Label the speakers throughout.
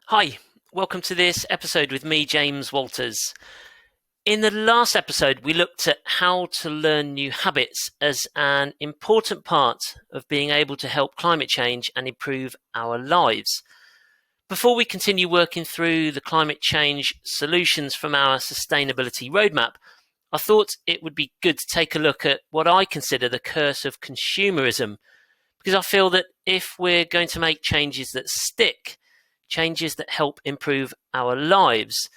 Speaker 1: Hi, welcome to this episode with me, James Walters. In the last episode, we looked at how to learn new habits as an important part of being able to help climate change and improve our lives. Before we continue working through the climate change solutions from our sustainability roadmap, I thought it would be good to take a look at what I consider the curse of consumerism, because I feel that if we're going to make changes that stick, changes that help improve our lives,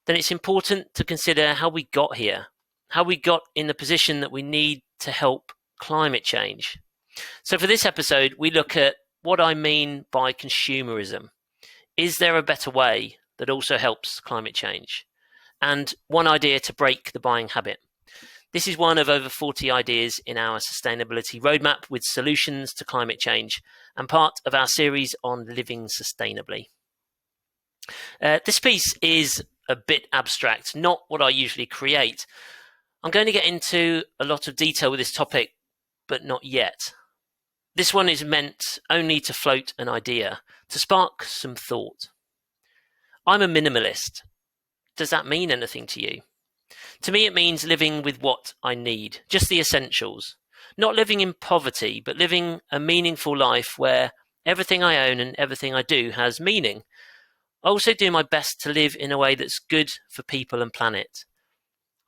Speaker 1: then it's important to consider how we got here, how we got in the position that we need to help climate change. So for this episode, we look at what I mean by consumerism. Is there a better way that also helps climate change? And one idea to break the buying habit. This is one of over 40 ideas in our sustainability roadmap with solutions to climate change and part of our series on Living Sustainably. This piece is a bit abstract, not what I usually create. I'm going to get into a lot of detail with this topic, but not yet. This one is meant only to float an idea, to spark some thought. I'm a minimalist. Does that mean anything to you? To me, it means living with what I need, just the essentials. Not living in poverty, but living a meaningful life where everything I own and everything I do has meaning. I also do my best to live in a way that's good for people and planet.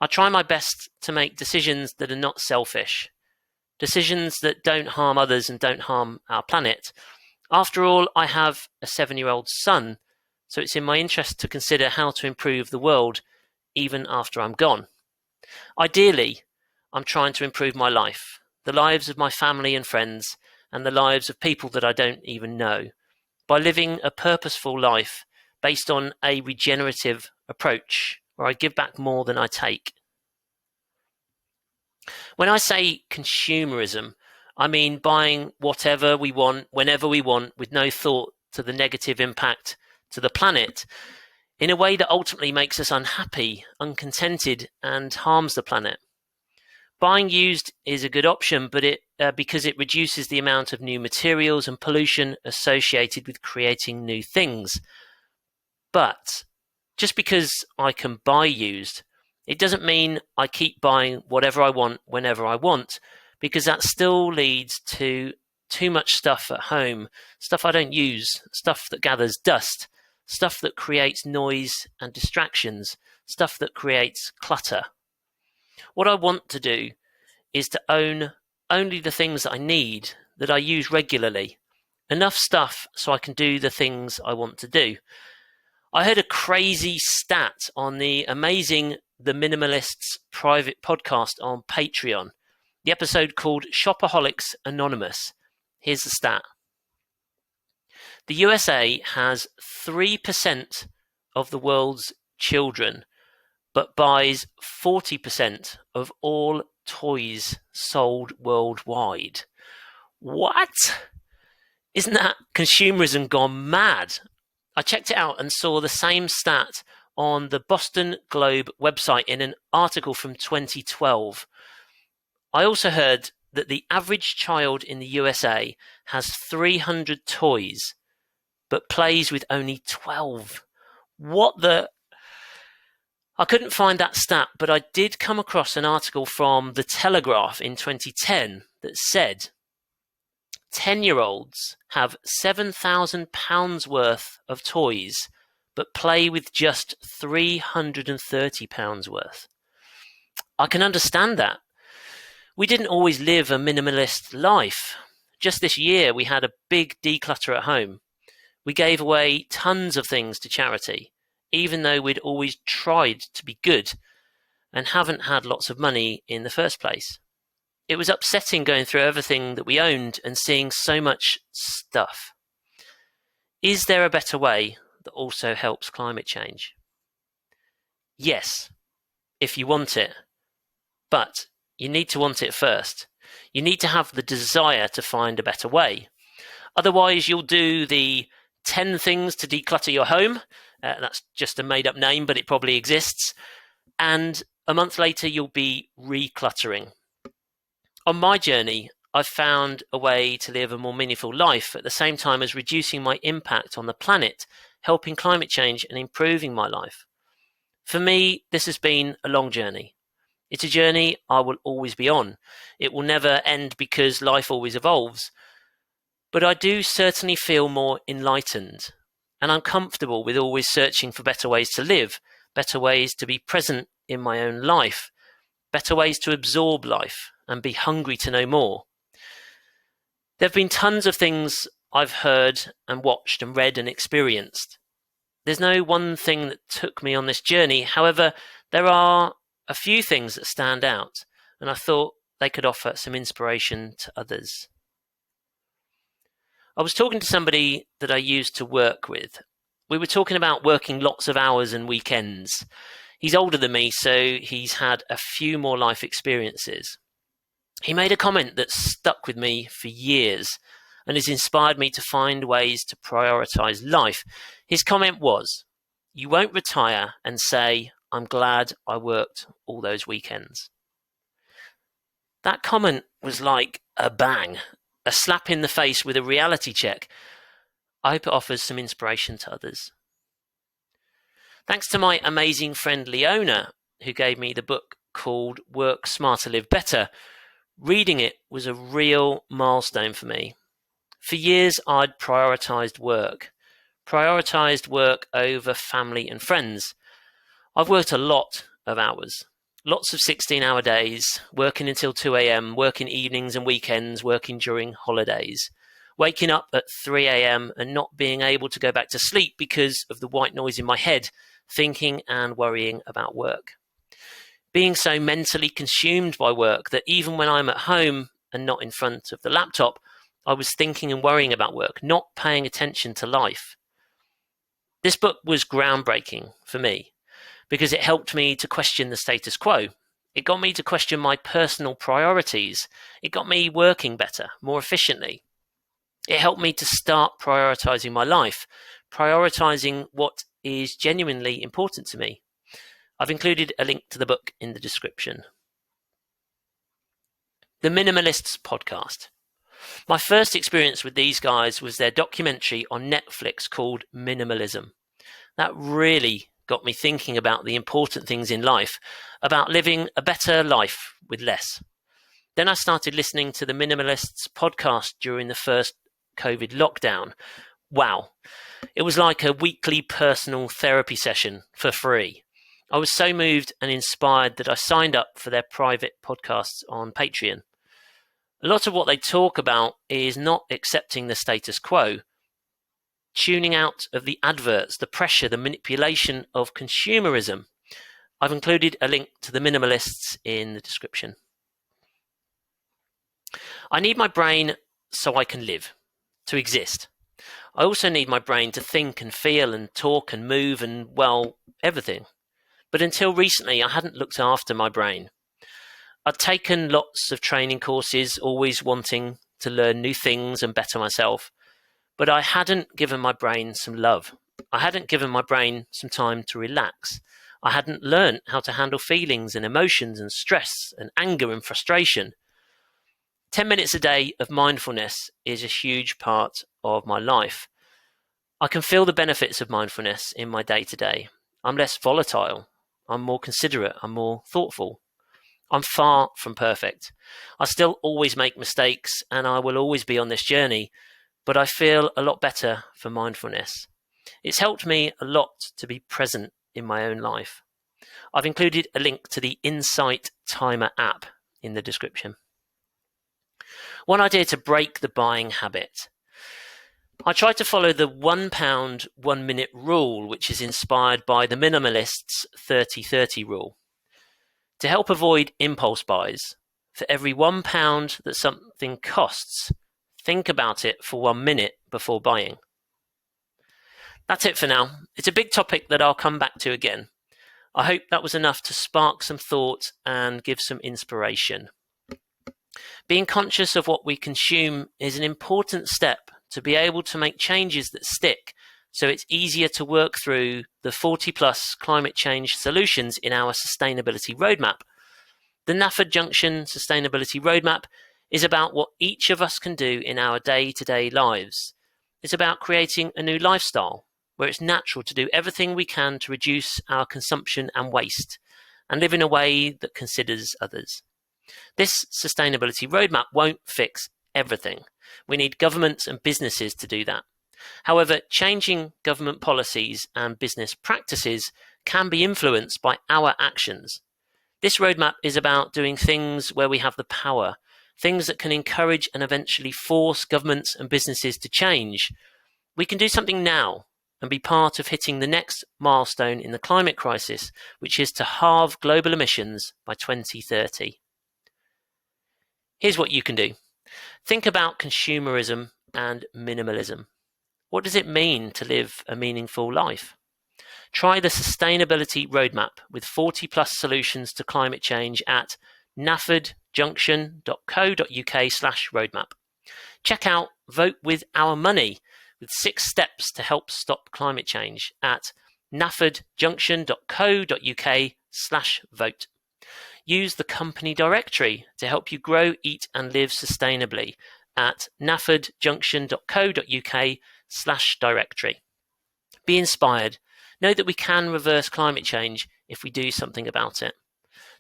Speaker 1: I try my best to make decisions that are not selfish, decisions that don't harm others and don't harm our planet. After all, I have a 7-year-old son, so it's in my interest to consider how to improve the world even after I'm gone. Ideally, I'm trying to improve my life, the lives of my family and friends, and the lives of people that I don't even know, by living a purposeful life based on a regenerative approach, where I give back more than I take. When I say consumerism, I mean buying whatever we want, whenever we want, with no thought to the negative impact to the planet, in a way that ultimately makes us unhappy, uncontented, and harms the planet. Buying used is a good option, but because it reduces the amount of new materials and pollution associated with creating new things. But just because I can buy used, it doesn't mean I keep buying whatever I want whenever I want, because that still leads to too much stuff at home, stuff I don't use, stuff that gathers dust, stuff that creates noise and distractions, stuff that creates clutter. What I want to do is to own only the things that I need, that I use regularly, enough stuff so I can do the things I want to do. I heard a crazy stat on the amazing The Minimalists private podcast on Patron, the episode called Shopaholics Anonymous. Here's the stat. The USA has 3% of the world's children, but buys 40% of all toys sold worldwide. What? Isn't that consumerism gone mad? I checked it out and saw the same stat on the Boston Globe website in an article from 2012. I also heard that the average child in the USA has 300 toys, but plays with only 12. What the? I couldn't find that stat, but I did come across an article from The Telegraph in 2010 that said 10-year-olds have £7,000 worth of toys, but play with just £330 worth. I can understand that. We didn't always live a minimalist life. Just this year, we had a big declutter at home. We gave away tons of things to charity, even though we'd always tried to be good and haven't had lots of money in the first place. It was upsetting going through everything that we owned and seeing so much stuff. Is there a better way that also helps climate change? Yes, if you want it. But you need to want it first. You need to have the desire to find a better way. Otherwise, you'll do the 10 things to declutter your home. That's just a made-up name, but it probably exists. And a month later, you'll be recluttering. On my journey, I've found a way to live a more meaningful life at the same time as reducing my impact on the planet helping climate change and improving my life. For me, this has been a long journey. It's a journey I will always be on. It will never end because life always evolves. But I do certainly feel more enlightened, and I'm comfortable with always searching for better ways to live, better ways to be present in my own life, better ways to absorb life and be hungry to know more. There have been tons of things I've heard and watched and read and experienced. There's no one thing that took me on this journey. However, there are a few things that stand out, and I thought they could offer some inspiration to others. I was talking to somebody that I used to work with. We were talking about working lots of hours and weekends. He's older than me, so he's had a few more life experiences. He made a comment that stuck with me for years and has inspired me to find ways to prioritize life. His comment was, "You won't retire and say, 'I'm glad I worked all those weekends.'" That comment was like a bang, a slap in the face with a reality check. I hope it offers some inspiration to others. Thanks to my amazing friend Leona, who gave me the book called Work Smarter, Live Better. Reading it was a real milestone for me. For years, I'd prioritized work over family and friends. I've worked a lot of hours, lots of 16-hour days, working until 2 a.m., working evenings and weekends, working during holidays, waking up at 3 a.m. and not being able to go back to sleep because of the white noise in my head, thinking and worrying about work. Being so mentally consumed by work that even when I'm at home and not in front of the laptop, I was thinking and worrying about work, not paying attention to life. This book was groundbreaking for me because it helped me to question the status quo. It got me to question my personal priorities. It got me working better, more efficiently. It helped me to start prioritizing my life, prioritizing what is genuinely important to me. I've included a link to the book in the description. The Minimalists Podcast. My first experience with these guys was their documentary on Netflix called Minimalism. That really got me thinking about the important things in life, about living a better life with less. Then I started listening to the Minimalists Podcast during the first COVID lockdown. Wow. It was like a weekly personal therapy session for free. I was so moved and inspired that I signed up for their private podcasts on Patreon. A lot of what they talk about is not accepting the status quo, tuning out of the adverts, the pressure, the manipulation of consumerism. I've included a link to the Minimalists in the description. I need my brain so I can live, to exist. I also need my brain to think and feel and talk and move and, well, everything. But until recently, I hadn't looked after my brain. I'd taken lots of training courses, always wanting to learn new things and better myself, but I hadn't given my brain some love. I hadn't given my brain some time to relax. I hadn't learned how to handle feelings and emotions and stress and anger and frustration. 10 minutes a day of mindfulness is a huge part of my life. I can feel the benefits of mindfulness in my day-to-day. I'm less volatile. I'm more considerate. I'm more thoughtful. I'm far from perfect. I still always make mistakes and I will always be on this journey, but I feel a lot better for mindfulness. It's helped me a lot to be present in my own life. I've included a link to the Insight Timer app in the description. One idea to break the buying habit. I try to follow the £1, 1 minute rule, which is inspired by the Minimalists 30-30 rule. To help avoid impulse buys, for every £1 that something costs, think about it for 1 minute before buying. That's it for now. It's a big topic that I'll come back to again. I hope that was enough to spark some thought and give some inspiration. Being conscious of what we consume is an important step to be able to make changes that stick, so it's easier to work through the 40+ climate change solutions in our sustainability roadmap. The Nafford Junction sustainability roadmap is about what each of us can do in our day-to-day lives. It's about creating a new lifestyle where it's natural to do everything we can to reduce our consumption and waste, and live in a way that considers others. This sustainability roadmap won't fix everything. We need governments and businesses to do that. However, changing government policies and business practices can be influenced by our actions. This roadmap is about doing things where we have the power, things that can encourage and eventually force governments and businesses to change. We can do something now and be part of hitting the next milestone in the climate crisis, which is to halve global emissions by 2030. Here's what you can do. Think about consumerism and minimalism. What does it mean to live a meaningful life? Try the Sustainability Roadmap with 40 plus solutions to climate change at naffordjunction.co.uk/roadmap. Check out Vote with Our Money with 6 steps to help stop climate change at naffordjunction.co.uk/vote. Use the company directory to help you grow, eat and live sustainably at naffordjunction.co.uk/directory. Be inspired. Know that we can reverse climate change if we do something about it.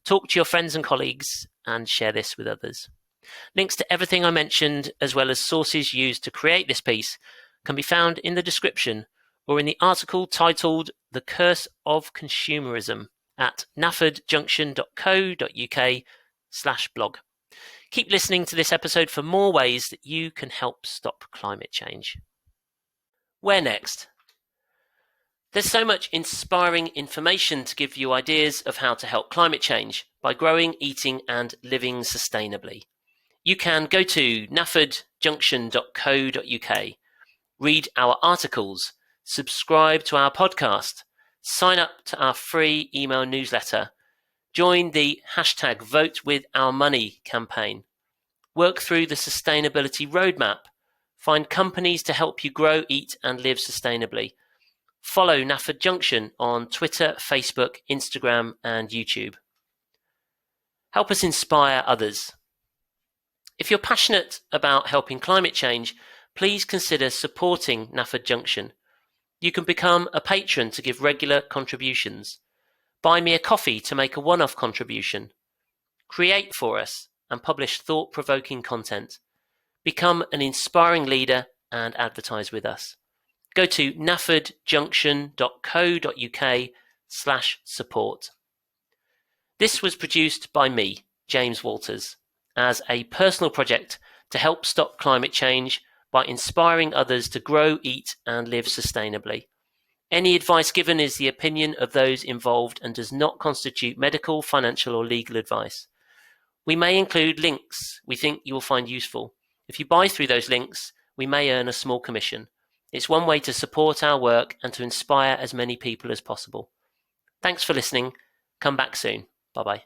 Speaker 1: Talk to your friends and colleagues and share this with others. Links to everything I mentioned, as well as sources used to create this piece, can be found in the description or in the article titled The Curse of Consumerism at naffordjunction.co.uk/blog. Keep listening to this episode for more ways that you can help stop climate change. Where next? There's so much inspiring information to give you ideas of how to help climate change by growing, eating and living sustainably. You can go to naffordjunction.co.uk, read our articles, subscribe to our podcast, sign up to our free email newsletter, join the #VoteWithOurMoney campaign, work through the Sustainability Roadmap, find companies to help you grow, eat and live sustainably. Follow Nafford Junction on Twitter, Facebook, Instagram and YouTube. Help us inspire others. If you're passionate about helping climate change, please consider supporting Nafford Junction. You can become a patron to give regular contributions. Buy me a coffee to make a one-off contribution. Create for us and publish thought-provoking content. Become an inspiring leader and advertise with us. Go to naffordjunction.co.uk/support. This was produced by me, James Walters, as a personal project to help stop climate change by inspiring others to grow, eat and live sustainably. Any advice given is the opinion of those involved and does not constitute medical, financial or legal advice. We may include links we think you will find useful. If you buy through those links, we may earn a small commission. It's one way to support our work and to inspire as many people as possible. Thanks for listening. Come back soon. Bye-bye.